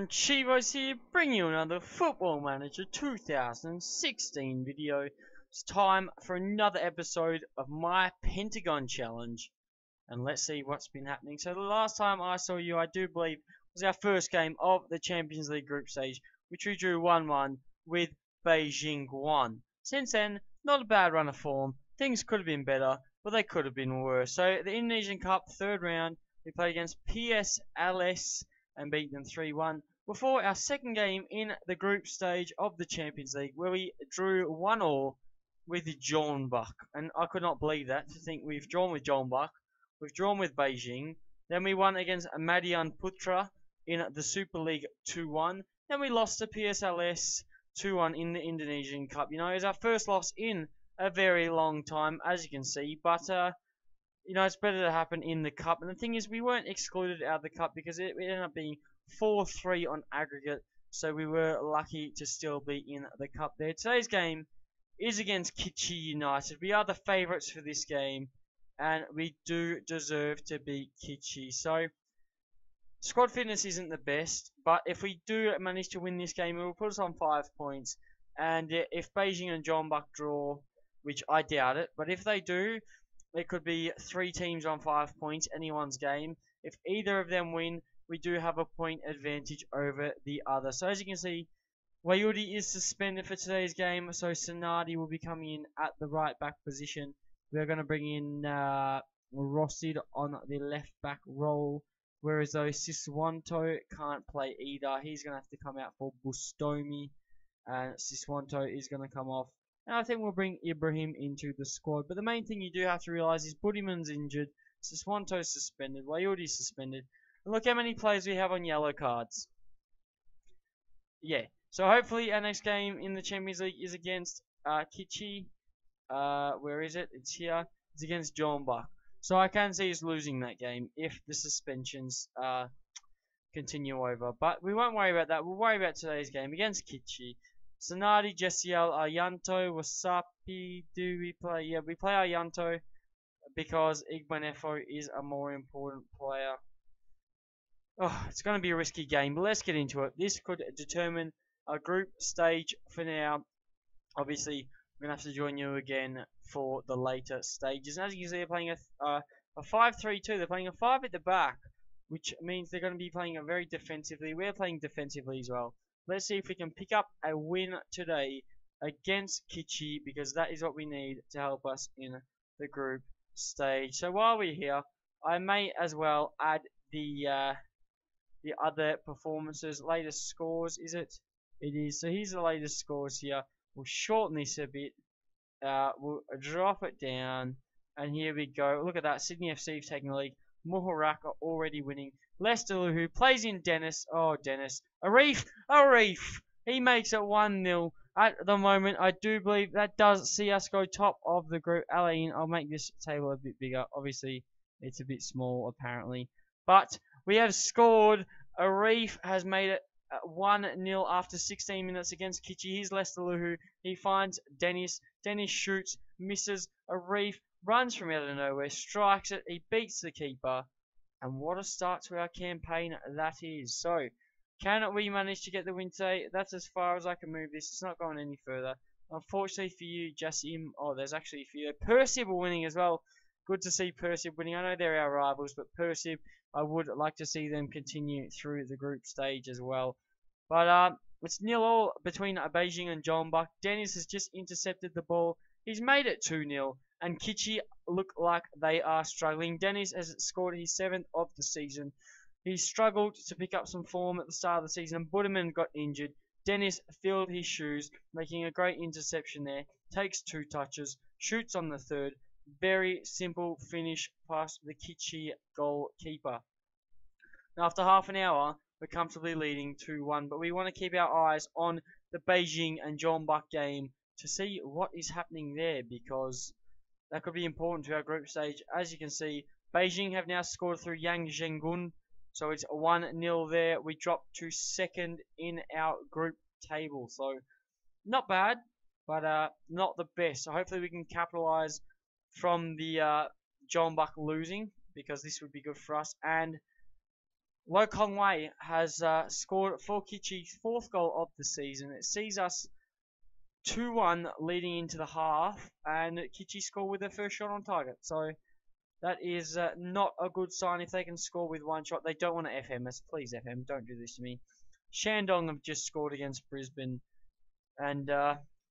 everyone, Chivos here, bringing you another Football Manager 2016 video. It's time for another episode of my Pentagon challenge, and let's see what's been happening. So the last time I saw you, I do believe, was our first game of the Champions League group stage, which we drew 1-1 with Beijing 1. Since then, not a bad run of form. Things could have been better, but they could have been worse. So the Indonesian Cup third round, we played against PSLS and beat them 3-1 before our second game in the group stage of the Champions League, where we drew 1-1 with Jeonbuk. And I could not believe that, to think we've drawn with Jeonbuk, we've drawn with Beijing, then we won against Madiun Putra in the Super League 2-1, then we lost to PSLS 2-1 in the Indonesian Cup. You know, it was our first loss in a very long time, as you can see, but you know, it's better to happen in the cup. And the thing is, we weren't excluded out of the cup because it ended up being 4-3 on aggregate. So we were lucky to still be in the cup there. Today's game is against Kichi United. We are the favourites for this game, and we do deserve to beat Kichi. So squad fitness isn't the best, but if we do manage to win this game, it will put us on 5 points. And if Beijing and Jeonbuk draw, which I doubt it, but if they do, it could be 3 teams on 5 points, anyone's game. If either of them win, we do have a point advantage over the other. So as you can see, Wayudi is suspended for today's game, so Sanadi will be coming in at the right back position. We're going to bring in Rossid on the left back role, whereas though Siswanto can't play either. He's going to have to come out for Bustomi, and Siswanto is going to come off. And I think we'll bring Ibrahim into the squad. But the main thing you do have to realise is Budiman's injured, Siswanto's suspended, Wayudi's suspended. And look how many players we have on yellow cards. Yeah, so hopefully our next game in the Champions League is against Kichi. Where is it? It's here. It's against Jeonbuk. So I can see us losing that game if the suspensions continue over. But we won't worry about that. We'll worry about today's game against Kichi. Sanadi, Jesiel, Aryanto, Wasapi, do we play? Yeah, we play Aryanto because Igbanefo is a more important player. Oh, it's going to be a risky game, but let's get into it. This could determine a group stage for now. Obviously, we're going to have to join you again for the later stages. And as you can see, they're playing a 5-3-2. They're playing a 5 at the back, which means they're going to be playing a very defensively. We're playing defensively as well. Let's see if we can pick up a win today against Kichi, because that is what we need to help us in the group stage. So while we're here, I may as well add the other performances, latest scores. Is it? It is. So here's the latest scores here. We'll shorten this a bit. We'll drop it down, and here we go. Look at that. Sydney FC have taken the lead. Muharak are already winning. Leicester, who plays in Dennis. Oh, Dennis. Arif! He makes it 1-0. At the moment, I do believe that does see us go top of the group. Alain, I'll make this table a bit bigger. Obviously, it's a bit small, apparently. But we have scored. Arif has made it 1-0 after 16 minutes against Kichi. Here's Leicester Luhu. He finds Dennis. Dennis shoots, misses. Arif runs from out of nowhere, strikes it. He beats the keeper. And what a start to our campaign that is. So, can we manage to get the win today? That's as far as I can move this. It's not going any further. Unfortunately for you, Jassim. Oh, there's actually a few. Persib are winning as well. Good to see Persib winning. I know they're our rivals, but Persib, I would like to see them continue through the group stage as well. But it's 0-0 between Beijing and Jeonbuk. Dennis has just intercepted the ball. He's made it 2-0. And Kichi look like they are struggling. Dennis has scored his 7th of the season. He struggled to pick up some form at the start of the season. Budiman got injured. Dennis filled his shoes, making a great interception there. Takes 2 touches. Shoots on the 3rd. Very simple finish past the Kichi goalkeeper. Now, after half an hour, we're comfortably leading 2-1. But we want to keep our eyes on the Beijing and Jeonbuk game to see what is happening there, because that could be important to our group stage. As you can see, Beijing have now scored through Yang Zhengun. So it's 1-0 there. We dropped to 2nd in our group table. So not bad, but not the best. So hopefully we can capitalise from the Jeonbuk losing, because this would be good for us. And Lo Kongwei has scored for Kitchi's fourth goal of the season. It sees us 2-1 leading into the half, and Kitchi scored with their first shot on target. So that is not a good sign if they can score with one shot. They don't want to FM us. Please, FM, don't do this to me. Shandong have just scored against Brisbane. And,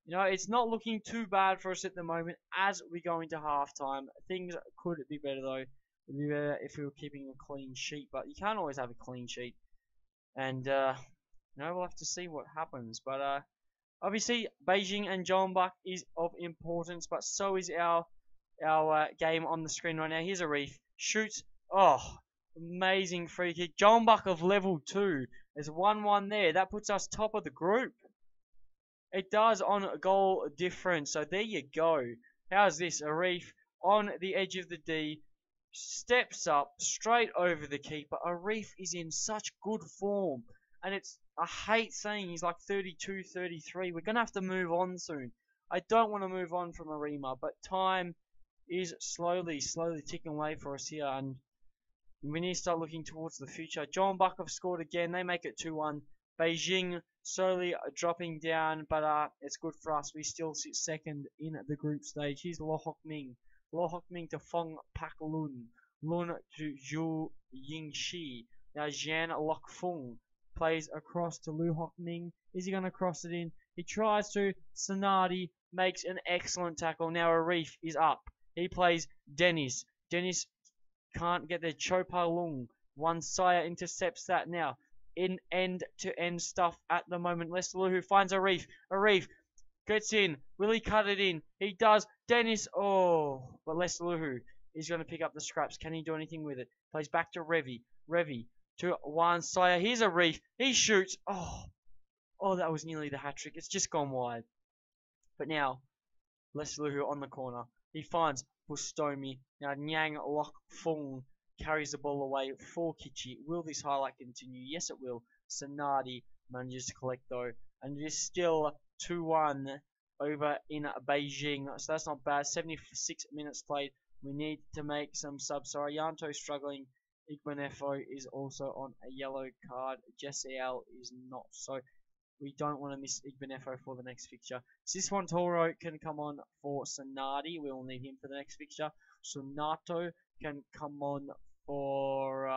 it's not looking too bad for us at the moment as we go into halftime. Things could be better, though. It would be better if we were keeping a clean sheet. But you can't always have a clean sheet. And, we'll have to see what happens. But, obviously, Beijing and Jeonbuk is of importance. But so is our game on the screen right now. Here's a Reef. Shoots. Oh, amazing free kick. Jeonbuk of level 2. There's 1-1 there. That puts us top of the group. It does on goal difference. So there you go. How's this? A Reef on the edge of the D. Steps up straight over the keeper. A Reef is in such good form. And I hate saying he's like 32, 33. We're going to have to move on soon. I don't want to move on from Arima, but time is slowly ticking away for us here, and we need to start looking towards the future. Jeonbuk have scored again. They make it 2-1. Beijing slowly dropping down, but it's good for us. We still sit second in the group stage. Here's Lo Hock Ming. Lo Hock Ming to Fong Pak Lun. Lun to Zhu Yingxi. Now Zhan Lok Fung plays across to Lu Hock Ming. Is he going to cross it in? He tries to. Sanadi makes an excellent tackle. Now a Reef is up. He plays Dennis. Dennis can't get there. Cho Pa Lung. One Saya intercepts that now. In end-to-end stuff at the moment. Lester Luhu finds a Reef. A Reef gets in. Will he cut it in? He does. Dennis. Oh. But Lester Luhu is going to pick up the scraps. Can he do anything with it? Plays back to Revi. Revi to Wan Saya. Here's a Reef. He shoots. Oh. Oh, that was nearly the hat-trick. It's just gone wide. But now, Lester Luhu on the corner. He finds Bustomi. Now Nyang Lok Fung carries the ball away for Kitchi. Will this highlight continue? Yes, it will. Sanadi manages to collect though. And it is still 2-1 over in Beijing. So that's not bad. 76 minutes played. We need to make some subs. So Arianto struggling. Igbenefo is also on a yellow card. Jessiel is not. So we don't want to miss Igbenefo for the next fixture. Siswantoro can come on for Sanadi. We will need him for the next fixture. Sunato can come on for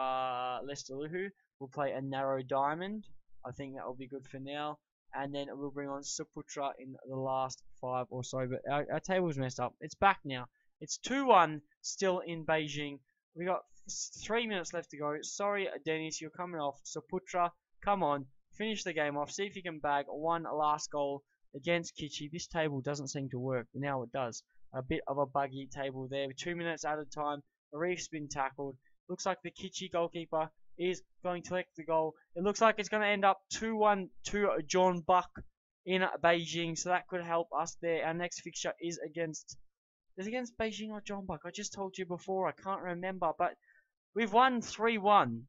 Lester Luhu. We'll play a narrow diamond. I think that will be good for now. And then we'll bring on Saputra in the last 5 or so. But our table's messed up. It's back now. It's 2-1 still in Beijing. We got 3 minutes left to go. Sorry, Dennis, you're coming off. Saputra, come on. Finish the game off. See if you can bag one last goal against Kitchi. This table doesn't seem to work. Now it does. A bit of a buggy table there. 2 minutes at a time. A Reef's been tackled. Looks like the Kitchi goalkeeper is going to collect the goal. It looks like it's going to end up 2-1 to Jeonbuk in Beijing. So that could help us there. Our next fixture is against Beijing or Jeonbuk. I just told you before. I can't remember. But we've won 3-1.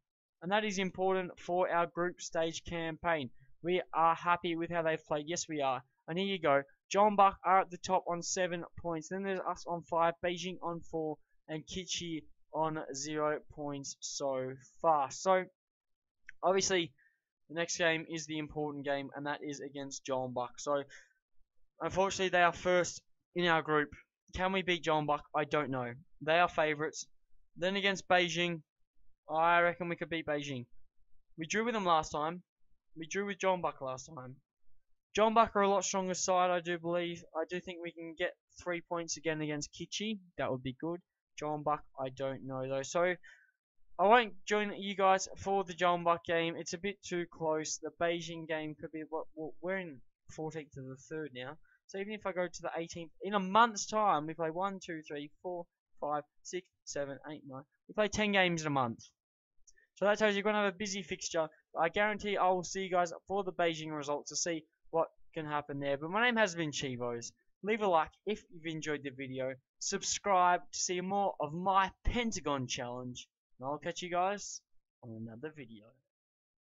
And that is important for our group stage campaign. We are happy with how they've played. Yes, we are. And here you go. Jeonbuk are at the top on 7 points. Then there's us on 5, Beijing on 4, and Kitchi on 0 points so far. So, obviously, the next game is the important game, and that is against Jeonbuk. So, unfortunately, they are first in our group. Can we beat Jeonbuk? I don't know. They are favourites. Then against Beijing, I reckon we could beat Beijing. We drew with them last time. We drew with Jeonbuk last time. Jeonbuk are a lot stronger side, I do believe. I do think we can get 3 points again against Kitchi. That would be good. Jeonbuk, I don't know though. So, I won't join you guys for the Jeonbuk game. It's a bit too close. The Beijing game could be what we're in 14th to the 3rd now. So even if I go to the 18th, in a month's time, we play 1, 2, 3, 4, 5, 6, 7, 8, 9. We play 10 games in a month. So that tells you you're going to have a busy fixture. I guarantee I will see you guys for the Beijing results to see what can happen there. But my name has been Chivos. Leave a like if you've enjoyed the video. Subscribe to see more of my Pentagon challenge. And I'll catch you guys on another video.